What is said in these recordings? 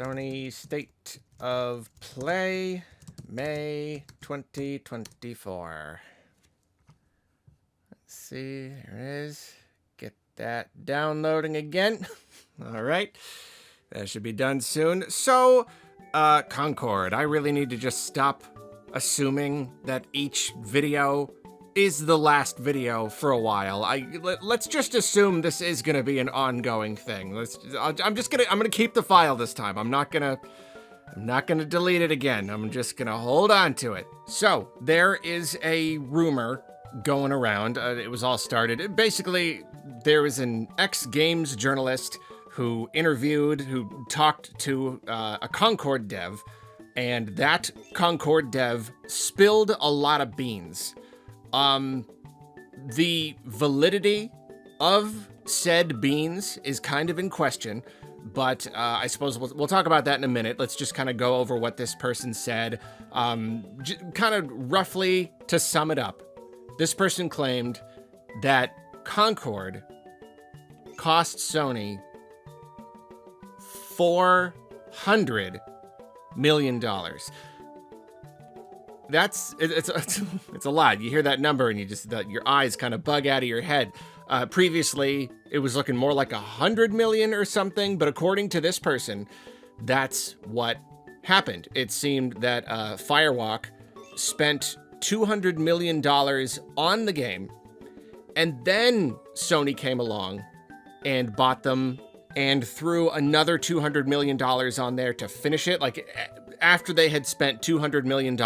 Sony State of Play, May 2024. Let's see, there it is. Get that downloading again. All right, that should be done soon. So, Concord, I really need to just stop assuming that each video is the last video for a while. Let's just assume this is gonna be an ongoing thing. I'm gonna keep the file this time. I'm not gonna delete it again. I'm just gonna hold on to it. So there is a rumor going around. It was all started. Basically, there was an ex-games journalist who talked to a Concord dev, and that Concord dev spilled a lot of beans. The validity of said beans is kind of in question, but I suppose we'll talk about that in a minute. Let's just kind of go over what this person said. Kind of roughly to sum it up, this person claimed that Concord cost Sony $400 million. It's a lot. You hear that number and your eyes kind of bug out of your head. Previously, it was looking more like 100 million or something, but according to this person, that's what happened. It seemed that Firewalk spent $200 million on the game, and then Sony came along and bought them and threw another $200 million on there to finish it. Like, after they had spent $200 million,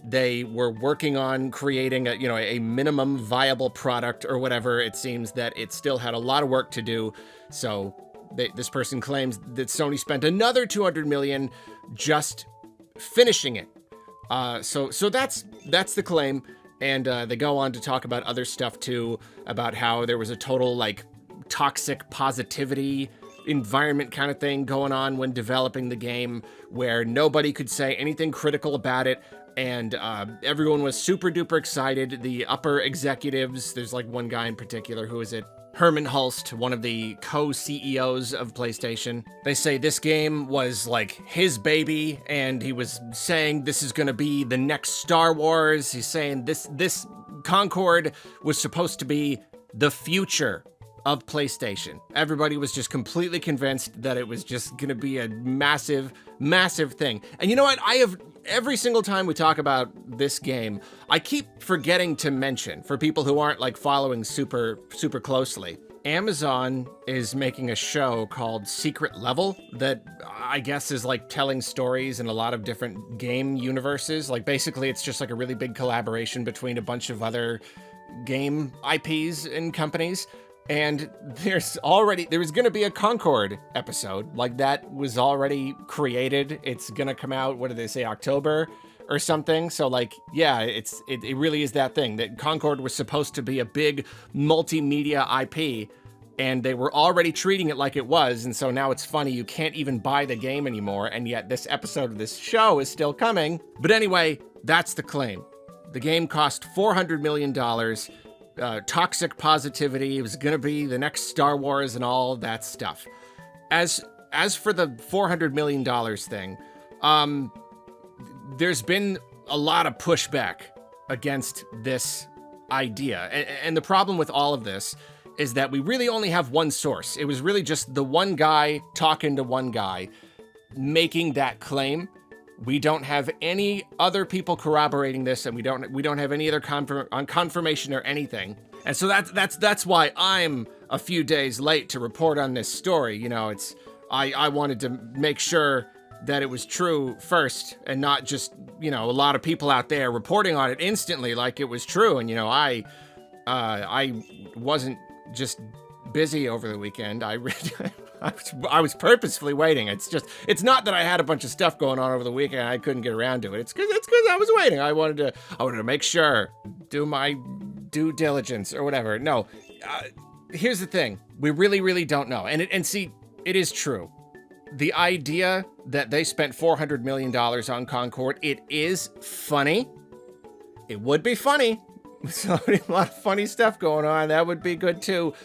they were working on creating a minimum viable product or whatever. It seems that it still had a lot of work to do. So this person claims that Sony spent another $200 million just finishing it. So that's the claim. And they go on to talk about other stuff too, about how there was a total like toxic positivity environment kind of thing going on when developing the game, where nobody could say anything critical about it, and everyone was super duper excited. The upper executives, there's like one guy in particular, who is it? Herman Hulst, one of the co-CEOs of PlayStation. They say this game was like his baby, and he was saying this is gonna be the next Star Wars. He's saying this Concord was supposed to be the future of PlayStation. Everybody was just completely convinced that it was just gonna be a massive, massive thing. And you know what? Every single time we talk about this game, I keep forgetting to mention, for people who aren't like following super closely, Amazon is making a show called Secret Level that I guess is like telling stories in a lot of different game universes. Like basically it's just like a really big collaboration between a bunch of other game IPs and companies. And there was gonna be a Concord episode, like that was already created. It's gonna come out, what did they say, October or something? So like, yeah, it really is that thing, that Concord was supposed to be a big multimedia IP, and they were already treating it like it was, and so now it's funny, you can't even buy the game anymore, and yet this episode of this show is still coming. But anyway, that's the claim. The game cost $400 million. Toxic positivity. It was gonna be the next Star Wars and all that stuff. As for the $400 million thing, there's been a lot of pushback against this idea. And the problem with all of this is that we really only have one source. It was really just the one guy talking to one guy making that claim. We don't have any other people corroborating this, and we don't have any other confirmation or anything. And so that's why I'm a few days late to report on this story. You know, I wanted to make sure that it was true first, and not just, a lot of people out there reporting on it instantly like it was true. And I wasn't just busy over the weekend. I was purposefully waiting. It's not that I had a bunch of stuff going on over the weekend and I couldn't get around to it. It's because I was waiting. I wanted to make sure, do my due diligence or whatever. No, here's the thing. We really, really don't know. And see, it is true. The idea that they spent $400 million on Concord, it is funny. It would be funny. So a lot of funny stuff going on. That would be good too.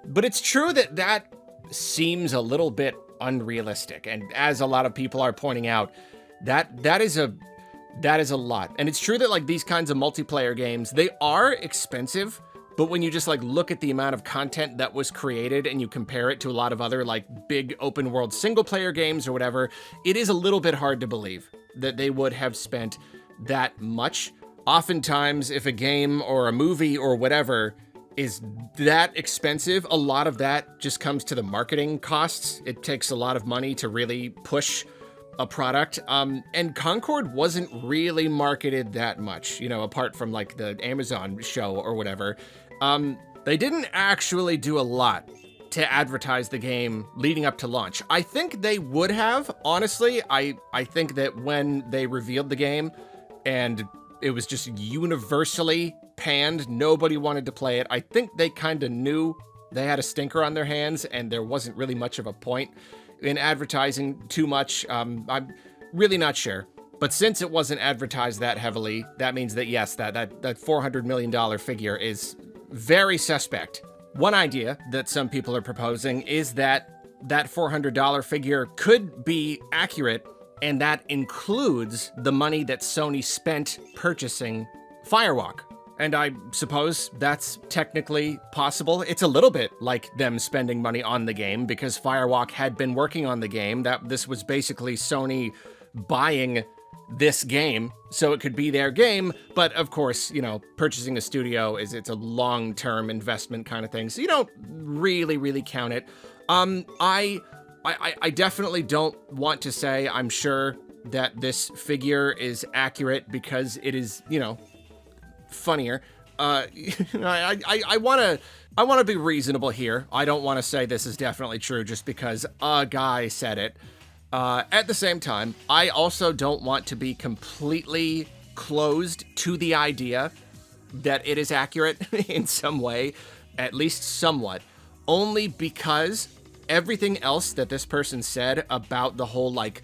But it's true that seems a little bit unrealistic. And as a lot of people are pointing out, that is a lot. And it's true that like these kinds of multiplayer games, they are expensive, but when you just like look at the amount of content that was created and you compare it to a lot of other like big open world single player games or whatever, it is a little bit hard to believe that they would have spent that much. Oftentimes, if a game or a movie or whatever is that expensive, a lot of that just comes to the marketing costs. It takes a lot of money to really push a product. And Concord wasn't really marketed that much, you know, apart from like the Amazon show or whatever. They didn't actually do a lot to advertise the game leading up to launch. I think they would have, honestly. I think that when they revealed the game and it was just universally panned, nobody wanted to play it, I think they kind of knew they had a stinker on their hands and there wasn't really much of a point in advertising too much. I'm really not sure. But since it wasn't advertised that heavily, that means that yes, that $400 million figure is very suspect. One idea that some people are proposing is that $400 figure could be accurate, and that includes the money that Sony spent purchasing Firewalk. And I suppose that's technically possible. It's a little bit like them spending money on the game because Firewalk had been working on the game. This was basically Sony buying this game, so it could be their game. But of course, you know, purchasing a studio it's a long-term investment kind of thing, so you don't really count it. I definitely don't want to say I'm sure that this figure is accurate because it is, you know, funnier. I want to be reasonable here. I don't want to say this is definitely true just because a guy said it. At the same time, I also don't want to be completely closed to the idea that it is accurate in some way, at least somewhat, only because everything else that this person said about the whole like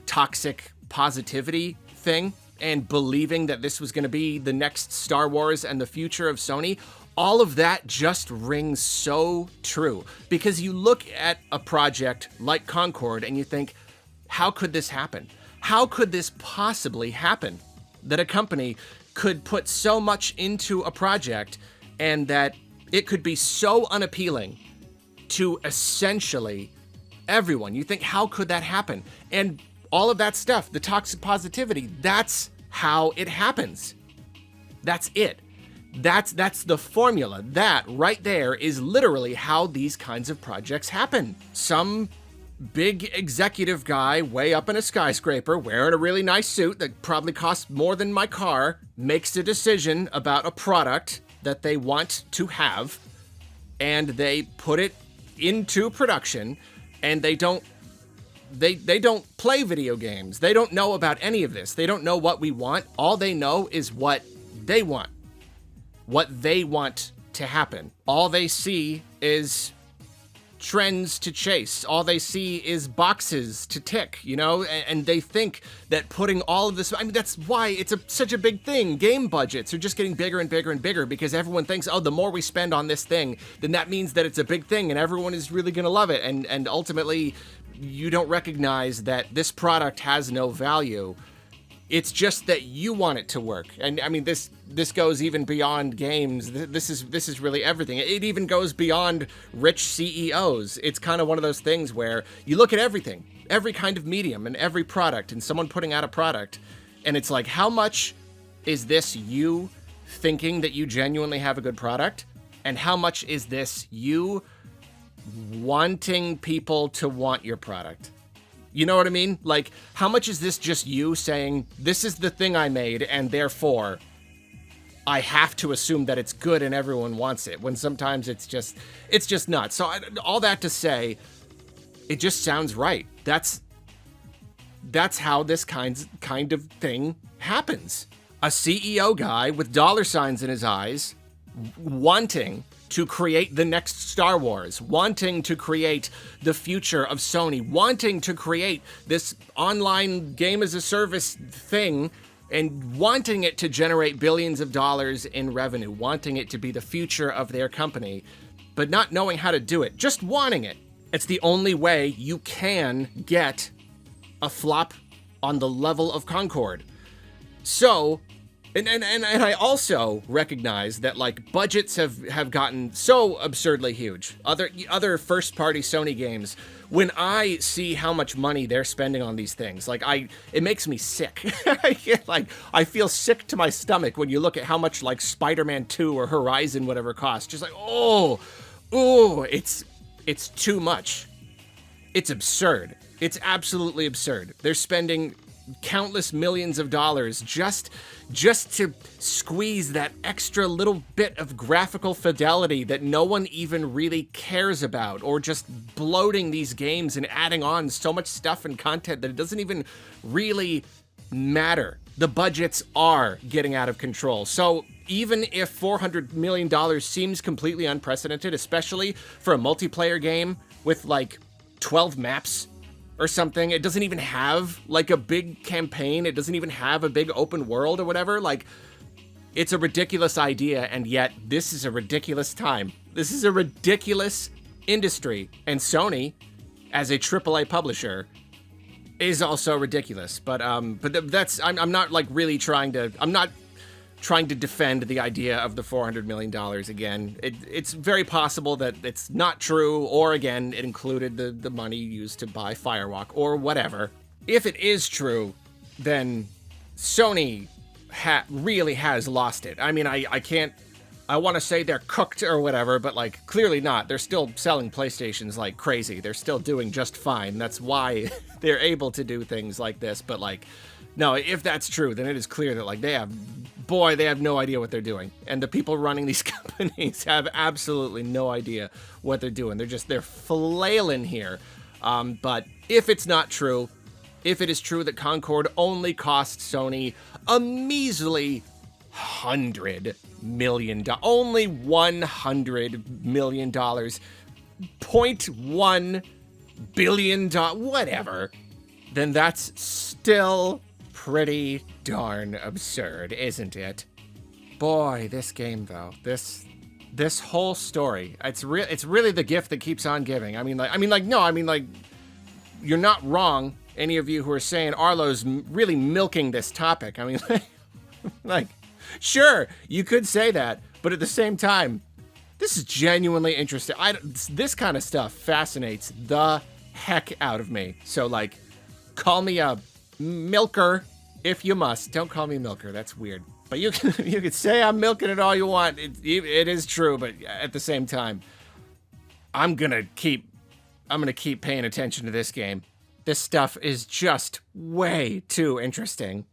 toxic positivity thing and believing that this was going to be the next Star Wars and the future of Sony, all of that just rings so true. Because you look at a project like Concord and you think, how could this happen? How could this possibly happen? That a company could put so much into a project and that it could be so unappealing to essentially everyone. You think, how could that happen? And all of that stuff, the toxic positivity, that's how it happens. That's it. That's the formula. That right there is literally how these kinds of projects happen. Some big executive guy way up in a skyscraper wearing a really nice suit that probably costs more than my car makes a decision about a product that they want to have, and they put it into production, and they don't play video games. They don't know about any of this. They don't know what we want. All they know is what they want to happen. All they see is trends to chase. All they see is boxes to tick, you know, and they think that putting all of this, I mean, that's why it's such a big thing. Game budgets are just getting bigger and bigger and bigger because everyone thinks, oh, the more we spend on this thing, then that means that it's a big thing and everyone is really going to love it. And ultimately, you don't recognize that this product has no value. It's just that you want it to work. And I mean, this goes even beyond games. This is really everything. It even goes beyond rich CEOs. It's kind of one of those things where you look at everything, every kind of medium and every product and someone putting out a product, and it's like, how much is this you thinking that you genuinely have a good product? And how much is this you wanting people to want your product? You know what I mean? Like, how much is this just you saying, this is the thing I made, and therefore I have to assume that it's good and everyone wants it, when sometimes it's just not. So all that to say, it just sounds right. That's how this kind of thing happens. A CEO guy with dollar signs in his eyes wanting to create the next Star Wars, wanting to create the future of Sony, wanting to create this online game as a service thing, and wanting it to generate billions of dollars in revenue, wanting it to be the future of their company, but not knowing how to do it, just wanting it. It's the only way you can get a flop on the level of Concord. So, and I also recognize that like budgets have gotten so absurdly huge. Other first-party Sony games, when I see how much money they're spending on these things, like it makes me sick. I feel sick to my stomach when you look at how much like Spider-Man 2 or Horizon whatever costs. Just like, oh, it's too much. It's absurd. It's absolutely absurd. They're spending countless millions of dollars just to squeeze that extra little bit of graphical fidelity that no one even really cares about, or just bloating these games and adding on so much stuff and content that it doesn't even really matter. The budgets are getting out of control. So even if $400 million seems completely unprecedented, especially for a multiplayer game with like 12 maps or something, it doesn't even have like a big campaign, it doesn't even have a big open world or whatever, like it's a ridiculous idea, and yet this is a ridiculous time. This is a ridiculous industry, and Sony, as a AAA publisher, is also ridiculous. But that's, I'm not like really trying to, I'm not trying to defend the idea of the $400 million again. It's very possible that it's not true, or again, it included the money used to buy Firewalk or whatever. If it is true, then Sony really has lost it. I mean, I want to say they're cooked or whatever, but like clearly not. They're still selling PlayStations like crazy. They're still doing just fine. That's why they're able to do things like this. But like, no, if that's true, then it is clear that like they have no idea what they're doing. And the people running these companies have absolutely no idea what they're doing. They're flailing here. But if it's not true, if it is true that Concord only cost Sony a measly $100 million, only $100 million, $0.1 billion, whatever, then that's still pretty darn absurd, isn't it? Boy, this game though, this whole story, it's really the gift that keeps on giving. I mean, you're not wrong, any of you who are saying Arlo's really milking this topic. I mean, like, sure, you could say that, but at the same time, this is genuinely interesting. This kind of stuff fascinates the heck out of me. So like, call me a milker if you must. Don't call me milker, that's weird. But you can say I'm milking it all you want. It is true, but at the same time, I'm gonna keep paying attention to this game. This stuff is just way too interesting.